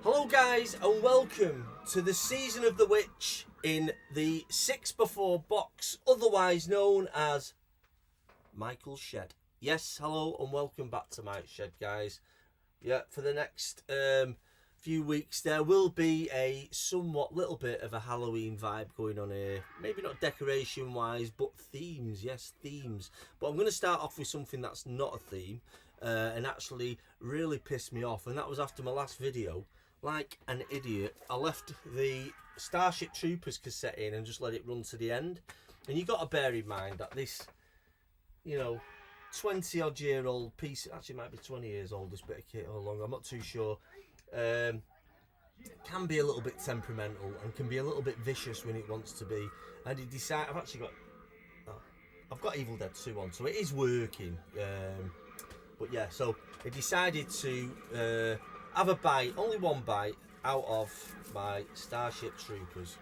Hello guys and welcome to the Season of the Witch in the 6x4 box, otherwise known as Michael's Shed. Yes, hello and welcome back to my shed, guys. Yeah, for the next few weeks there will be a somewhat little bit of a Halloween vibe going on here. Maybe not decoration wise, but themes. Yes, themes. But I'm going to start off with something that's not a theme and actually really pissed me off, and that was after my last video. Like an idiot, I left the Starship Troopers cassette in and just let it run to the end. And you got to bear in mind that this, 20 odd year old piece, actually might be 20 years old, this bit of kit or longer, I'm not too sure, can be a little bit temperamental and can be a little bit vicious when it wants to be. And he decided, I've got Evil Dead 2 on, so it is working. But yeah, so he decided to have a bite, only one bite, out of my Starship Troopers,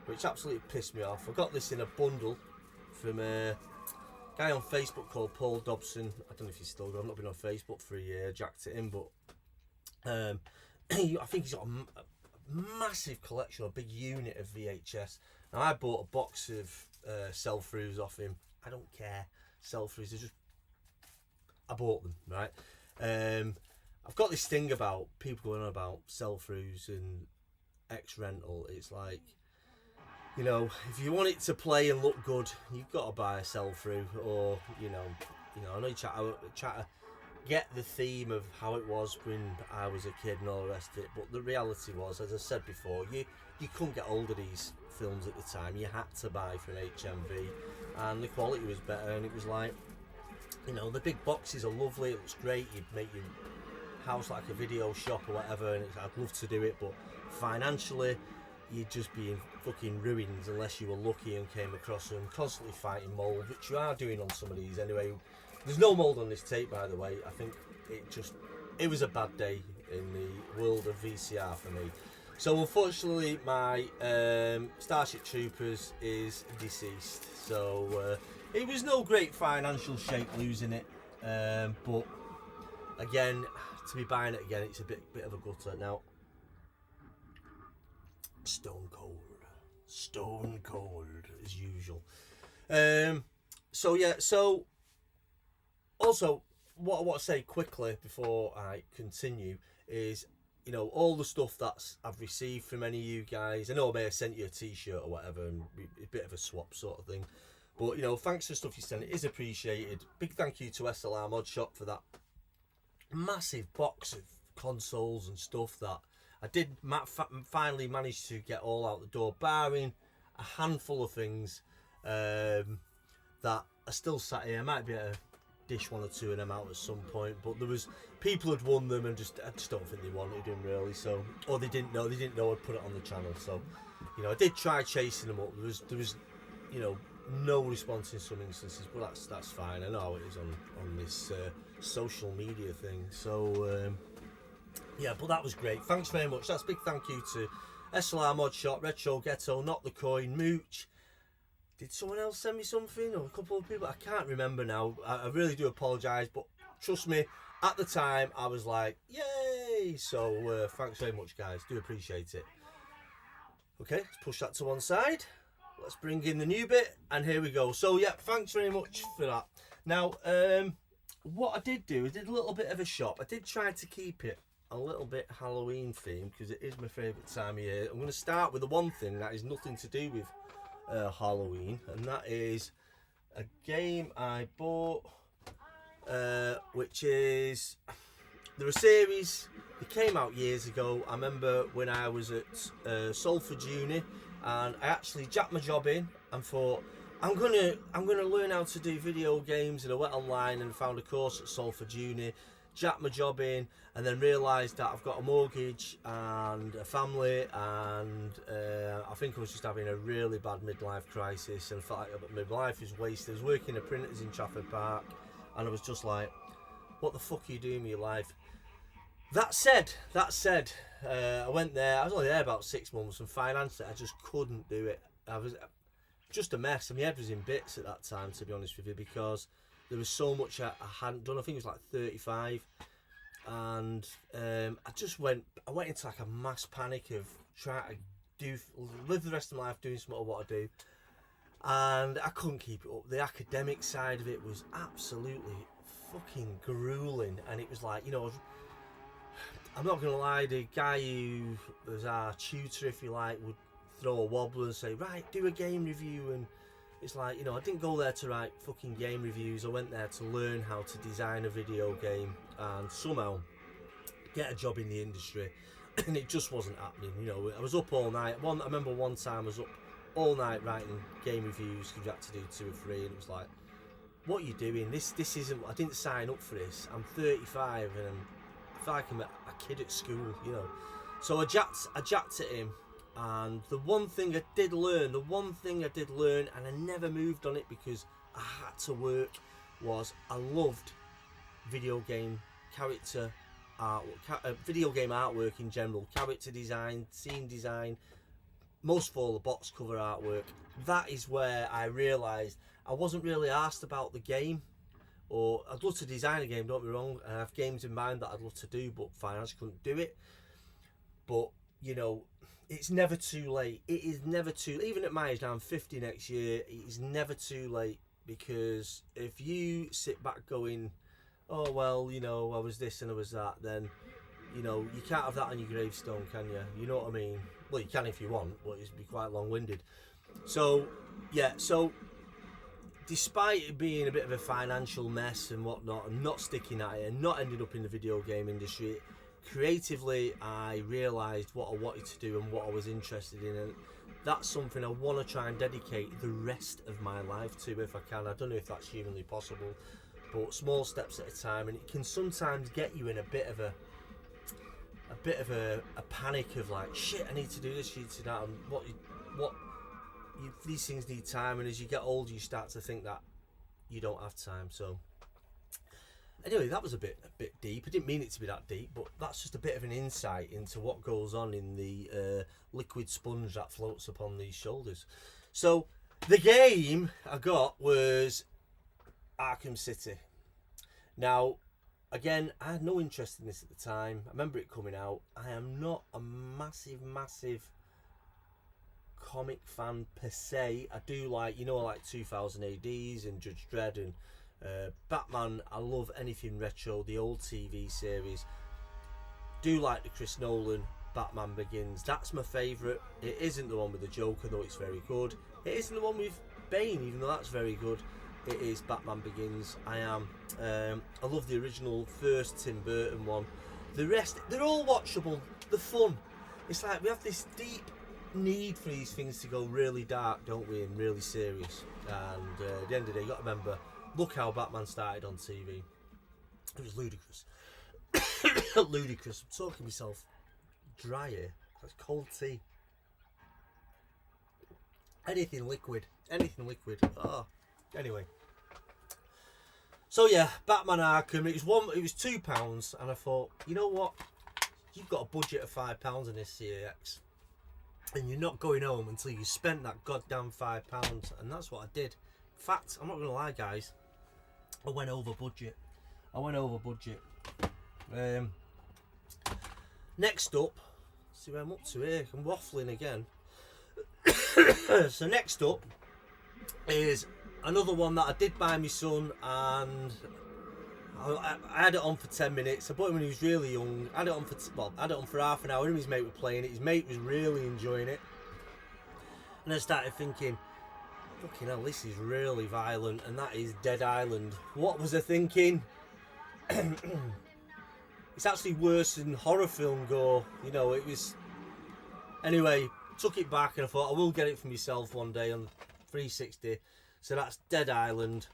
which absolutely pissed me off. I got this in a bundle from a guy on Facebook called Paul Dobson. I don't know if he's still going. I've not been on Facebook for a year, jacked it in, but I think he's got a massive collection, a big unit of VHS. Now I bought a box of sell-throughs off him. I don't care, sell-throughs, I bought them, right? I've got this thing about people going on about sell-throughs and X-rental. It's like, if you want it to play and look good, you've got to buy a sell-through, or I know you try to get the theme of how it was when I was a kid and all the rest of it, but the reality was, as I said before, you couldn't get hold of these films at the time. You had to buy from HMV, and the quality was better, and it was like, the big boxes are lovely, it looks great, you'd make your house like a video shop or whatever, and I'd love to do it, but financially you'd just be in fucking ruins unless you were lucky and came across them, constantly fighting mould, which you are doing on some of these anyway. There's no mould on this tape, by the way. I think it was a bad day in the world of VCR for me. So unfortunately my Starship Troopers is deceased, so it was no great financial shape losing it, but again, to be buying it again, it's a bit of a gutter. Now, stone cold as usual. So also what I want to say quickly before I continue is, all the stuff that I've received from any of you guys. I know I may have sent you a t-shirt or whatever, and a bit of a swap sort of thing, but thanks for the stuff you sent. It is appreciated. Big thank you to SLR Mod Shop for that massive box of consoles and stuff that I did finally manage to get all out the door, barring a handful of things that are still sat here. I might be able to dish one or two of them out at some point, but there was people had won them and I just don't think they wanted them really, so, or they didn't know I'd put it on the channel. So I did try chasing them up. There was no response in some instances, but that's fine. I know how it is on this social media thing. So yeah, but that was great. Thanks very much. That's a big thank you to SLR Mod Shop, Retro Ghetto, Not the Coin, Mooch. Did someone else send me something, or a couple of people? I can't remember now. I really do apologise, but trust me, at the time I was like, yay! So thanks very much, guys. Do appreciate it. Okay, let's push that to one side. Let's bring in the new bit, and here we go. So yeah, thanks very much for that. Now, what I did do, I did a little bit of a shop. I did try to keep it a little bit Halloween themed because it is my favourite time of year. I'm going to start with the one thing that is nothing to do with Halloween, and that is a game I bought, which is, they're a series. They came out years ago. I remember when I was at Salford Uni, and I actually jacked my job in and thought, I'm gonna learn how to do video games, and I went online and found a course at Salford Uni, jacked my job in, and then realised that I've got a mortgage and a family, and I think I was just having a really bad midlife crisis, and I felt like my life was wasted. I was working at printers in Trafford Park, and I was just like, what the fuck are you doing with your life? That said, I went there. I was only there about 6 months, and financially I just couldn't do it. I was just a mess, and my head was in bits at that time, to be honest with you, because there was so much I hadn't done. I think it was like 35, and I went into like a mass panic of trying to live the rest of my life doing something I want to do, and I couldn't keep it up. The academic side of it was absolutely fucking grueling, and it was like, you know, I'm not gonna lie, the guy who was our tutor, if you like, would throw a wobbler and say, right, do a game review, and it's like, you know, I didn't go there to write fucking game reviews. I went there to learn how to design a video game and somehow get a job in the industry, and it just wasn't happening. You know, I was up all night. I remember one time I was up all night writing game reviews because you had to do 2 or 3, and it was like, what are you doing? This isn't, I didn't sign up for this. I'm 35 and I feel like I'm a kid at school, you know. So I jacked at him, and the one thing I did learn, and I never moved on it because I had to work, was I loved video game character art, video game artwork in general, character design, scene design, most of all the box cover artwork. That is where I realised I wasn't really asked about the game, or I'd love to design a game, don't be wrong, and I have games in mind that I'd love to do, but finance couldn't do it. But, you know, it's never too late. It is never too, even at my age now, I'm 50 next year, it is never too late, because if you sit back going, oh, well, you know, I was this and I was that, then, you know, you can't have that on your gravestone, can you? You know what I mean? Well, you can if you want, but it'd be quite long-winded. So, yeah, so despite it being a bit of a financial mess and whatnot, and not sticking at it and not ending up in the video game industry, creatively I realised what I wanted to do and what I was interested in, and that's something I want to try and dedicate the rest of my life to if I can. I don't know if that's humanly possible, but small steps at a time, and it can sometimes get you in a bit of a panic of like, shit, I need to do this, need to do that, and these things need time, and as you get older you start to think that you don't have time. So anyway, that was a bit deep. I didn't mean it to be that deep, but that's just a bit of an insight into what goes on in the liquid sponge that floats upon these shoulders. So the game I got was Arkham City. Now, again, I had no interest in this at the time. I remember it coming out. I am not a massive comic fan per se. I do like, you know, like 2000 ADs and Judge Dredd and Batman. I love anything retro, the old TV series. Do like the Chris Nolan Batman Begins. That's my favourite. It isn't the one with the Joker, though it's very good. It isn't the one with Bane, even though that's very good. It is Batman Begins. I love the original first Tim Burton one. The rest, they're all watchable. They're fun. It's like we have this deep need for these things to go really dark, don't we, and really serious. And at the end of the day, you got to remember, look how Batman started on TV. It was ludicrous. Ludicrous. I'm talking myself dry here. That's cold tea. Anything liquid. Oh. Anyway. So yeah, Batman Arkham. It was £2, and I thought, you know what? You've got a budget of £5 in this CAX, and you're not going home until you spent that goddamn £5, and that's what I did. In fact, I'm not gonna lie, guys, I went over budget. Next up, see where I'm up to here. I'm waffling again. So next up is another one that I did buy my son, and I had it on for 10 minutes. I bought it when he was really young. I had it on for half an hour. Him and his mate were playing it. His mate was really enjoying it. And I started thinking, fucking hell, this is really violent, and that is Dead Island. What was I thinking? It's actually worse than horror film gore. You know, it was... Anyway, took it back, and I thought I will get it for myself one day on 360. So that's Dead Island,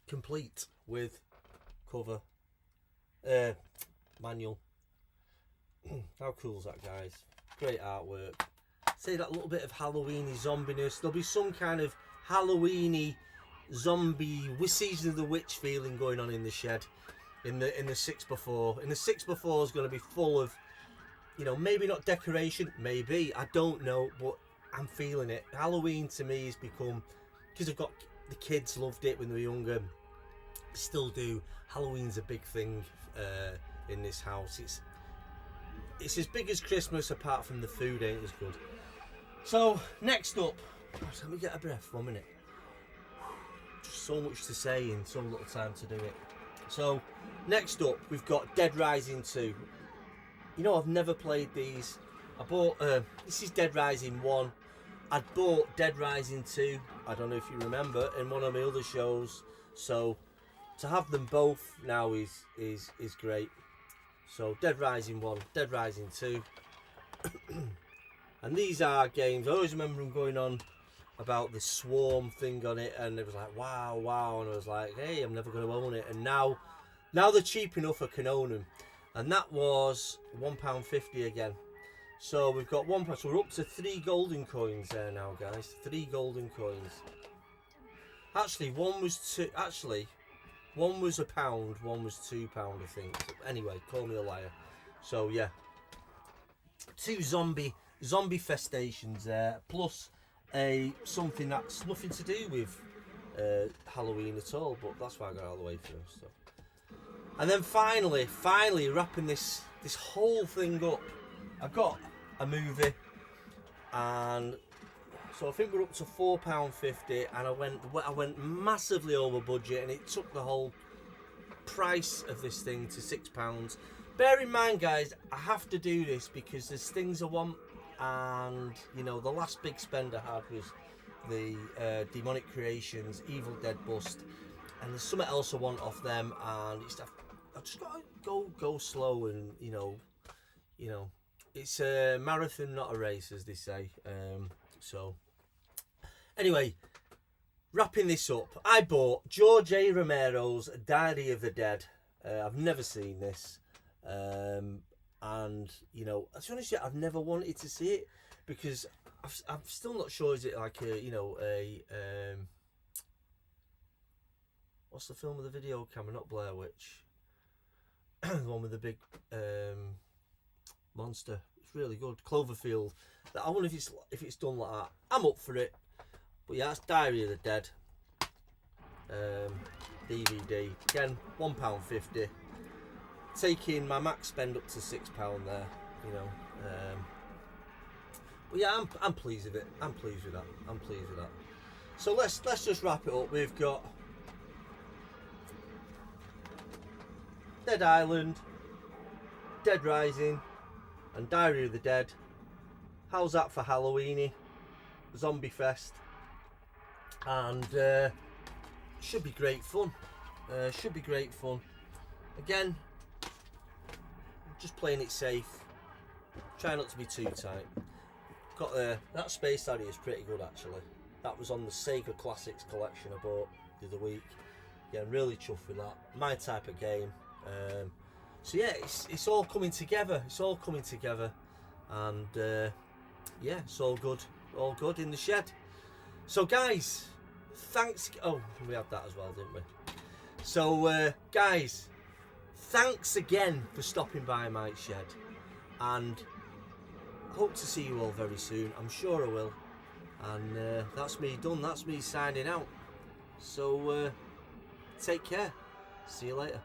complete with cover, manual. How cool is that, guys? Great artwork. Say that little bit of Halloweeny zombiness. There'll be some kind of Halloweeny zombie Season of the Witch feeling going on in the shed, in the 6x4. And the 6x4 is going to be full of, you know, maybe not decoration, maybe, I don't know, but I'm feeling it. Halloween to me has become, because I've got the kids loved it when they were younger. Still do. Halloween's a big thing in this house. It's as big as Christmas, apart from the food ain't as good. So next up, let me get a breath. 1 minute. Just so much to say in so little time to do it. So next up, we've got Dead Rising 2. You know, I've never played these. I bought this is Dead Rising 1. I'd bought Dead Rising 2, I don't know if you remember, in one of my other shows. So to have them both now is great. So Dead Rising 1, Dead Rising 2. And these are games, I always remember them going on about the Swarm thing on it, and it was like, wow, wow, and I was like, hey, I'm never going to own it. And now they're cheap enough I can own them. And that was £1.50 again. So we've got £1, so we're up to 3 golden coins there now, guys. 3 golden coins. Actually, one was £1, one was £1, one was £2, I think. Anyway, call me a liar. So yeah, 2 zombie festations there, plus something that's nothing to do with Halloween at all, but that's why I got all the way through. So, and then finally wrapping this whole thing up, I've got a movie, and so I think we're up to £4.50, and I went massively over budget, and it took the whole price of this thing to £6. Bear in mind, guys, I have to do this because there's things I want, and you know, the last big spend I had was the Demonic Creations Evil Dead bust, and there's something else I want off them, and I've just got to go slow, and you know, it's a marathon, not a race, as they say. So anyway, wrapping this up, I bought George A. Romero's Diary of the Dead. I've never seen this, and you know, to be honest, I've never wanted to see it because I'm still not sure. Is it like a what's the film with the video camera? Not Blair Witch. The one with the big monster. It's really good. Cloverfield. I wonder if it's done like that. I'm up for it. But yeah, that's Diary of the Dead. DVD. Again, £1.50. Taking my max spend up to £6 there. You know. But yeah, I'm pleased with it. I'm pleased with that. So let's just wrap it up. We've got Dead Island, Dead Rising, and Diary of the Dead. How's that for Halloweeny? Zombie Fest. And should be great fun. Again, just playing it safe. Try not to be too tight. Got that Space Harrier is pretty good actually. That was on the Sega Classics collection I bought the other week. Yeah, I'm really chuffed with that. My type of game. So yeah, it's all coming together. And yeah, it's all good in the shed. So guys, thanks. Oh, we had that as well, didn't we? So guys, thanks again for stopping by my shed, and I hope to see you all very soon. I'm sure I will. And that's me done. That's me signing out. So take care. See you later.